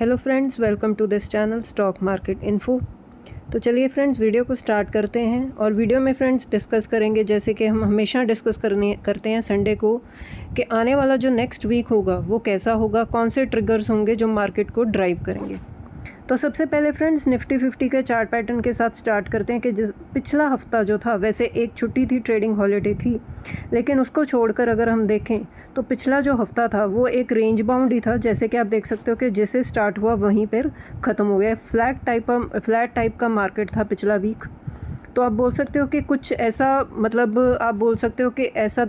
Hello friends, welcome to this channel stock market info. तो चलिए friends, video को start करते हैं। और वीडियो में फ्रेंड्स डिस्कस करेंगे, जैसे कि हम हमेशा डिस्कस करते हैं संडे को, कि आने वाला जो नेक्स्ट वीक होगा वो कैसा होगा, कौन से ट्रिगर्स होंगे जो मार्केट को ड्राइव करेंगे। तो सबसे पहले फ्रेंड्स निफ्टी 50 के चार्ट पैटर्न के साथ स्टार्ट करते हैं कि पिछला हफ्ता जो था, वैसे एक छुट्टी थी, ट्रेडिंग हॉलीडे थी, लेकिन उसको छोड़कर अगर हम देखें तो पिछला जो हफ्ता था वो एक रेंज बाउंड ही था। जैसे कि आप देख सकते हो कि जैसे स्टार्ट हुआ वहीं पर ख़त्म हो गया। फ्लैट टाइप का मार्केट था पिछला वीक। तो आप बोल सकते हो कि कुछ ऐसा, मतलब आप बोल सकते हो कि ऐसा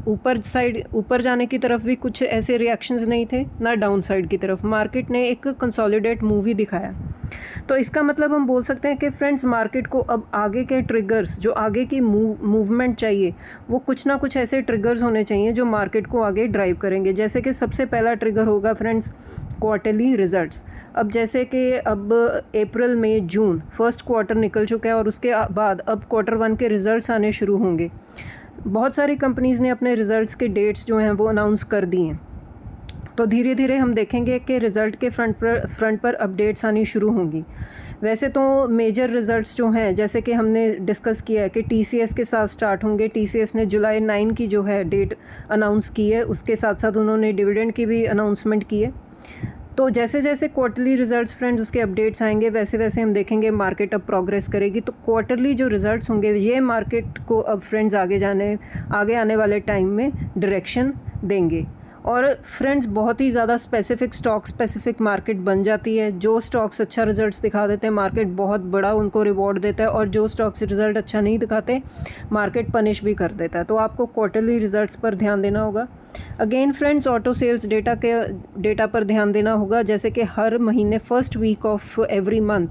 ऊपर जाने की तरफ भी कुछ ऐसे रिएक्शंस नहीं थे, ना डाउन साइड की तरफ। मार्केट ने एक कंसोलिडेट मूव ही दिखाया। तो इसका मतलब हम बोल सकते हैं कि फ्रेंड्स मार्केट को अब आगे के ट्रिगर्स, जो आगे की मूवमेंट चाहिए, वो कुछ ना कुछ ऐसे ट्रिगर्स होने चाहिए जो मार्केट को आगे ड्राइव करेंगे। जैसे कि सबसे पहला ट्रिगर होगा फ्रेंड्स क्वार्टरली रिजल्ट्स। अब जैसे कि अब अप्रैल मई जून फर्स्ट क्वार्टर निकल चुका है और उसके बाद अब क्वार्टर वन के रिज़ल्ट्स आने शुरू होंगे। बहुत सारी कंपनीज़ ने अपने रिज़ल्ट्स के डेट्स जो हैं वो अनाउंस कर दिए हैं। तो धीरे धीरे हम देखेंगे कि रिज़ल्ट के फ्रंट पर अपडेट्स आनी शुरू होंगी। वैसे तो मेजर रिज़ल्ट्स जो हैं, जैसे कि हमने डिस्कस किया है कि TCS के साथ स्टार्ट होंगे। TCS ने जुलाई 9 की जो है डेट अनाउंस की है, उसके साथ साथ उन्होंने डिविडेंड की भी अनाउंसमेंट की है। तो जैसे जैसे क्वार्टरली रिजल्ट्स फ्रेंड्स उसके अपडेट्स आएंगे, वैसे वैसे हम देखेंगे मार्केट अब प्रोग्रेस करेगी। तो क्वार्टरली जो रिजल्ट्स होंगे ये मार्केट को अब फ्रेंड्स आगे आने वाले टाइम में डायरेक्शन देंगे। और फ्रेंड्स बहुत ही ज़्यादा स्पेसिफिक मार्केट बन जाती है। जो स्टॉक्स अच्छा रिजल्ट्स दिखा देते हैं, मार्केट बहुत बड़ा उनको रिवॉर्ड देता है, और जो स्टॉक्स रिजल्ट अच्छा नहीं दिखाते, मार्केट पनिश भी कर देता है। तो आपको क्वार्टरली रिजल्ट्स पर ध्यान देना होगा। Again friends auto sales data पर ध्यान देना होगा। जैसे कि हर महीने first week of every month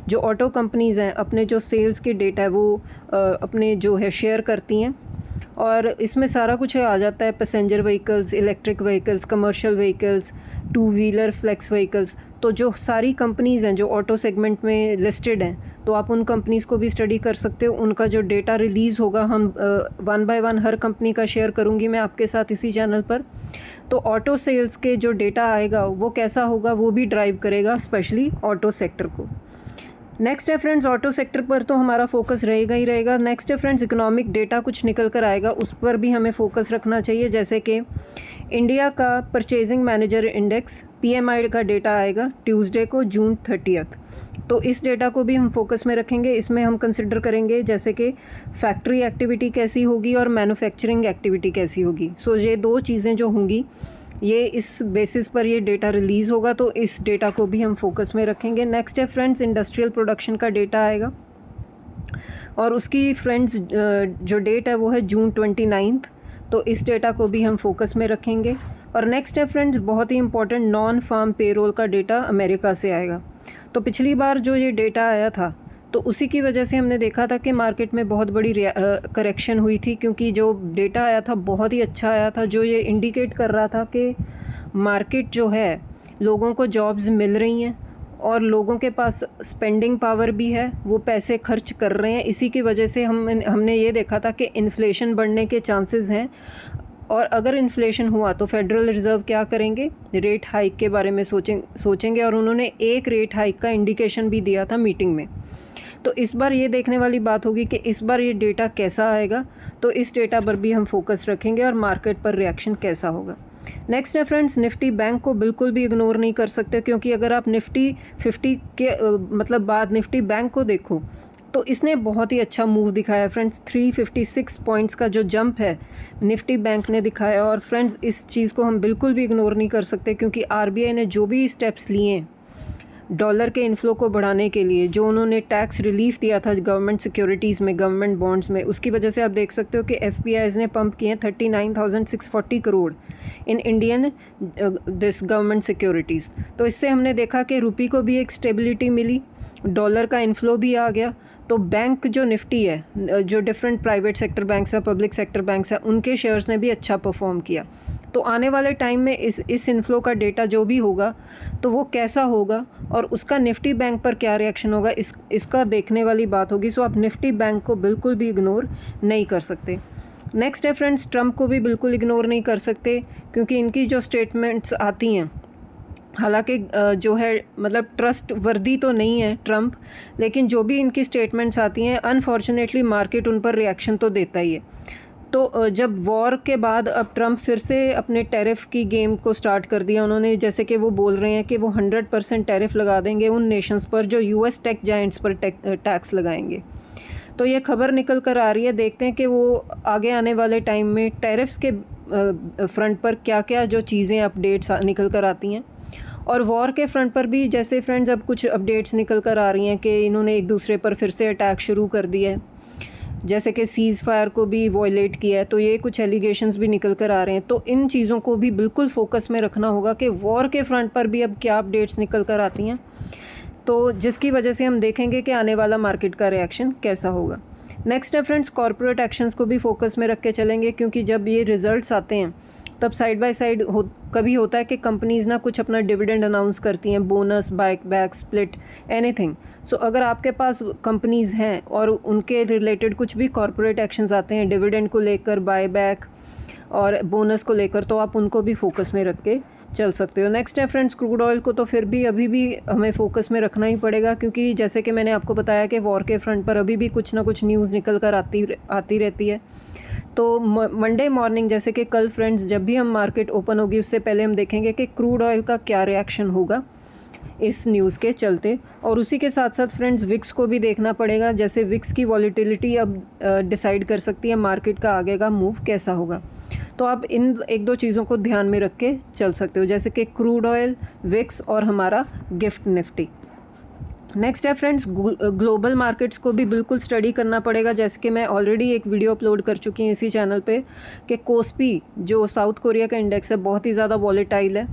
जो ऑटो कंपनीज़ हैं अपने जो सेल्स के डेटा है वो अपने जो है शेयर करती हैं, और इसमें सारा कुछ आ जाता है। Passenger vehicles, electric vehicles, commercial vehicles, two wheeler, flex vehicles. तो जो सारी कंपनीज़ हैं जो ऑटो सेगमेंट में लिस्टेड हैं, तो आप उन कंपनीज़ को भी स्टडी कर सकते हो। उनका जो डेटा रिलीज़ होगा, हम one by one her company का शेयर करूँगी मैं आपके साथ इसी चैनल पर। तो ऑटो सेल्स के जो डेटा आएगा वो कैसा होगा, वो भी ड्राइव करेगा स्पेशली ऑटो सेक्टर को। नेक्स्ट है फ्रेंड्स, ऑटो सेक्टर पर तो हमारा फोकस रहेगा ही रहेगा। नेक्स्ट है फ्रेंड्स इकोनॉमिक डेटा कुछ निकल कर आएगा, उस पर भी हमें फोकस रखना चाहिए। जैसे कि इंडिया का परचेजिंग मैनेजर इंडेक्स PMI का डेटा आएगा ट्यूसडे को जून 30। तो इस डेटा को भी हम फोकस में रखेंगे। इसमें हम कंसिडर करेंगे जैसे कि फैक्ट्री एक्टिविटी कैसी होगी और मैन्युफैक्चरिंग एक्टिविटी कैसी होगी। सो ये दो चीज़ें जो होंगी, ये इस बेसिस पर ये डेटा रिलीज़ होगा, तो इस डेटा को भी हम फोकस में रखेंगे। नेक्स्ट है फ्रेंड्स इंडस्ट्रियल प्रोडक्शन का डेटा आएगा, और उसकी फ्रेंड्स जो डेट है वो है जून 29। तो इस डेटा को भी हम फोकस में रखेंगे। और नेक्स्ट है फ्रेंड्स बहुत ही इंपॉर्टेंट नॉन फार्म पेरोल का डेटा अमेरिका से आएगा। तो पिछली बार जो ये डेटा आया था, तो उसी की वजह से हमने देखा था कि मार्केट में बहुत बड़ी करेक्शन हुई थी, क्योंकि जो डेटा आया था बहुत ही अच्छा आया था, जो ये इंडिकेट कर रहा था कि मार्केट जो है, लोगों को जॉब्स मिल रही हैं और लोगों के पास स्पेंडिंग पावर भी है, वो पैसे खर्च कर रहे हैं। इसी की वजह से हमने ये देखा था कि इन्फ्लेशन बढ़ने के चांसेस हैं, और अगर इन्फ्लेशन हुआ तो फेडरल रिज़र्व क्या करेंगे, रेट हाइक के बारे में सोचेंगे। और उन्होंने एक रेट हाइक का इंडिकेशन भी दिया था मीटिंग में। तो इस बार ये देखने वाली बात होगी कि इस बार ये डेटा कैसा आएगा। तो इस डेटा पर भी हम फोकस रखेंगे और मार्केट पर रिएक्शन कैसा होगा। नेक्स्ट है फ्रेंड्स निफ्टी बैंक को बिल्कुल भी इग्नोर नहीं कर सकते, क्योंकि अगर आप निफ्टी 50 के मतलब बाद निफ्टी बैंक को देखो, तो इसने बहुत ही अच्छा मूव दिखाया फ्रेंड्स। 356 पॉइंट्स का जो जंप है निफ्टी बैंक ने दिखाया। और फ्रेंड्स इस चीज़ को हम बिल्कुल भी इग्नोर नहीं कर सकते, क्योंकि RBI ने जो भी स्टेप्स लिए हैं डॉलर के इन्फ्लो को बढ़ाने के लिए, जो उन्होंने टैक्स रिलीफ दिया था गवर्नमेंट सिक्योरिटीज़ में, गवर्नमेंट बॉन्ड्स में, उसकी वजह से आप देख सकते हो कि FPIs ने पंप किए हैं 39,640 crore in Indian this government securities. तो इससे हमने देखा कि रुपी को भी एक स्टेबिलिटी मिली, डॉलर का इन्फ्लो भी आ गया। तो बैंक जो निफ्टी है, जो डिफरेंट प्राइवेट सेक्टर बैंक्स हैं, पब्लिक सेक्टर बैंक्स हैं, उनके शेयर्स ने भी अच्छा परफॉर्म किया। तो आने वाले टाइम में इस इन्फ्लो का डेटा जो भी होगा तो वो कैसा होगा, और उसका निफ्टी बैंक पर क्या रिएक्शन होगा, इसका देखने वाली बात होगी। सो आप निफ्टी बैंक को बिल्कुल भी इग्नोर नहीं कर सकते। नेक्स्ट है फ्रेंड्स ट्रंप को भी बिल्कुल इग्नोर नहीं कर सकते, क्योंकि इनकी जो स्टेटमेंट्स आती हैं हालांकि जो है मतलब ट्रस्ट वर्दी तो नहीं है ट्रम्प, लेकिन जो भी इनकी स्टेटमेंट्स आती हैं अनफॉर्चुनेटली मार्केट उन पर रिएक्शन तो देता ही है। तो जब वॉर के बाद अब ट्रम्प फिर से अपने टैरिफ की गेम को स्टार्ट कर दिया उन्होंने, जैसे कि वो बोल रहे हैं कि वो 100% टैरिफ लगा देंगे उन नेशंस पर जो यूएस टेक जायंट्स पर टैक्स लगाएंगे। तो ये खबर निकल कर आ रही है, देखते हैं कि वो आगे आने वाले टाइम में टैरिफ्स के फ्रंट पर क्या क्या जो चीज़ें अपडेट्स निकल कर आती हैं। और वॉर के फ्रंट पर भी जैसे फ्रेंड्स अब कुछ अपडेट्स निकल कर आ रही हैं कि इन्होंने एक दूसरे पर फिर से अटैक शुरू कर दिया है, जैसे कि सीज़ फायर को भी वॉयलेट किया है। तो ये कुछ एलिगेशंस भी निकल कर आ रहे हैं। तो इन चीज़ों को भी बिल्कुल फोकस में रखना होगा कि वॉर के फ्रंट पर भी अब क्या अपडेट्स निकल कर आती हैं, तो जिसकी वजह से हम देखेंगे कि आने वाला मार्केट का रिएक्शन कैसा होगा। नेक्स्ट है फ्रेंड्स कॉर्पोरेट एक्शंस को भी फोकस में रख के चलेंगे, क्योंकि जब ये रिजल्ट्स आते हैं तब साइड बाय साइड कभी होता है कि कंपनीज़ ना कुछ अपना डिविडेंड अनाउंस करती हैं, बोनस, बायबैक, स्प्लिट, एनीथिंग। सो अगर आपके पास कंपनीज़ हैं और उनके रिलेटेड कुछ भी कॉर्पोरेट एक्शंस आते हैं डिविडेंड को लेकर, बायबैक और बोनस को लेकर, तो आप उनको भी फोकस में रख के चल सकते हो। नेक्स्ट है फ्रेंड्स क्रूड ऑयल को तो फिर भी अभी भी हमें फोकस में रखना ही पड़ेगा, क्योंकि जैसे कि मैंने आपको बताया कि वॉर के फ्रंट पर अभी भी कुछ ना कुछ न्यूज़ निकल कर आती रहती है। तो मंडे मॉर्निंग जैसे कि कल फ्रेंड्स जब भी हम मार्केट ओपन होगी उससे पहले हम देखेंगे कि क्रूड ऑयल का क्या रिएक्शन होगा इस न्यूज़ के चलते। और उसी के साथ साथ फ्रेंड्स विक्स को भी देखना पड़ेगा, जैसे विक्स की वॉलीटिलिटी अब डिसाइड कर सकती है मार्केट का आगे का मूव कैसा होगा। तो आप इन एक दो चीज़ों को ध्यान में रख के चल सकते हो, जैसे कि क्रूड ऑयल, विक्स और हमारा गिफ्ट निफ्टी। नेक्स्ट है फ्रेंड्स ग्लोबल मार्केट्स को भी बिल्कुल स्टडी करना पड़ेगा, जैसे कि मैं ऑलरेडी एक वीडियो अपलोड कर चुकी हूँ इसी चैनल पे कि कोस्पी जो साउथ कोरिया का इंडेक्स है बहुत ही ज़्यादा वॉलेटाइल है।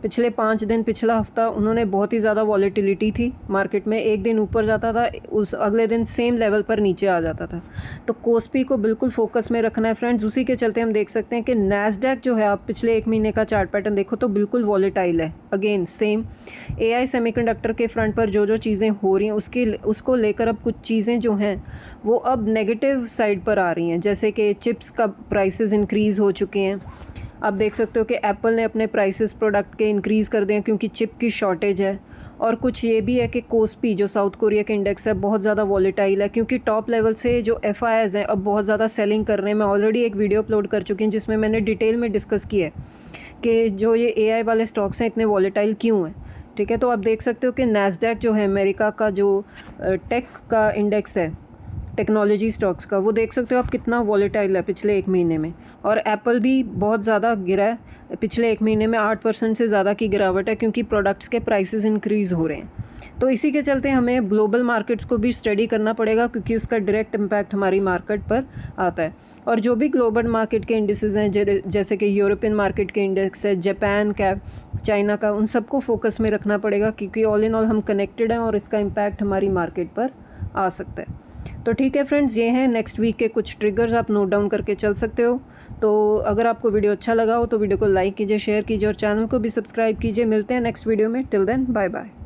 पिछले 5 दिन, पिछला हफ्ता उन्होंने बहुत ही ज़्यादा वॉलेटिलिटी थी मार्केट में, एक दिन ऊपर जाता था, उस अगले दिन सेम लेवल पर नीचे आ जाता था। तो कोस्पी को बिल्कुल फोकस में रखना है फ्रेंड्स। उसी के चलते हम देख सकते हैं कि नैस्डैक जो है, आप पिछले 1 महीने का चार्ट पैटर्न देखो तो बिल्कुल वॉलेटाइल है। अगेन सेम AI सेमीकंडक्टर के फ्रंट पर जो जो चीज़ें हो रही हैं उसको लेकर अब कुछ चीज़ें जो हैं वो अब नेगेटिव साइड पर आ रही हैं, जैसे कि चिप्स का प्राइसेस इंक्रीज़ हो चुके हैं। आप देख सकते हो कि एप्पल ने अपने प्राइसेस प्रोडक्ट के इंक्रीज़ कर दिए क्योंकि चिप की शॉर्टेज है। और कुछ ये भी है कि कोस्पी जो साउथ कोरिया का इंडेक्स है बहुत ज़्यादा वॉलेटाइल है, क्योंकि टॉप लेवल से जो FIs हैं अब बहुत ज़्यादा सेलिंग कर रहे हैं। मैं ऑलरेडी एक वीडियो अपलोड कर चुकी हूँ जिसमें मैंने डिटेल में डिस्कस किया है कि जो ये AI वाले स्टॉक्स हैं इतने वॉलेटाइल क्यों हैं। ठीक है, तो आप देख सकते हो कि नैस्डैक जो है अमेरिका का जो टेक का इंडेक्स है, टेक्नोलॉजी स्टॉक्स का, वो देख सकते हो आप कितना वॉलेटाइल है पिछले 1 महीने में। और एप्पल भी बहुत ज़्यादा गिरा है, पिछले 1 महीने में 8% से ज़्यादा की गिरावट है, क्योंकि प्रोडक्ट्स के प्राइसेस इंक्रीज़ हो रहे हैं। तो इसी के चलते हमें ग्लोबल मार्केट्स को भी स्टडी करना पड़ेगा, क्योंकि उसका डायरेक्ट इम्पैक्ट हमारी मार्केट पर आता है। और जो भी ग्लोबल मार्केट के इंडिसेस हैं, जैसे कि यूरोपियन मार्केट के इंडेक्स है, जापान का, चाइना का, उन सबको फोकस में रखना पड़ेगा, क्योंकि ऑल इन ऑल हम कनेक्टेड हैं और इसका इम्पैक्ट हमारी मार्केट पर आ सकता है। तो ठीक है फ्रेंड्स, ये हैं नेक्स्ट वीक के कुछ ट्रिगर्स, आप नोट डाउन करके चल सकते हो। तो अगर आपको वीडियो अच्छा लगा हो तो वीडियो को लाइक कीजिए, शेयर कीजिए और चैनल को भी सब्सक्राइब कीजिए। मिलते हैं नेक्स्ट वीडियो में। Till then bye bye.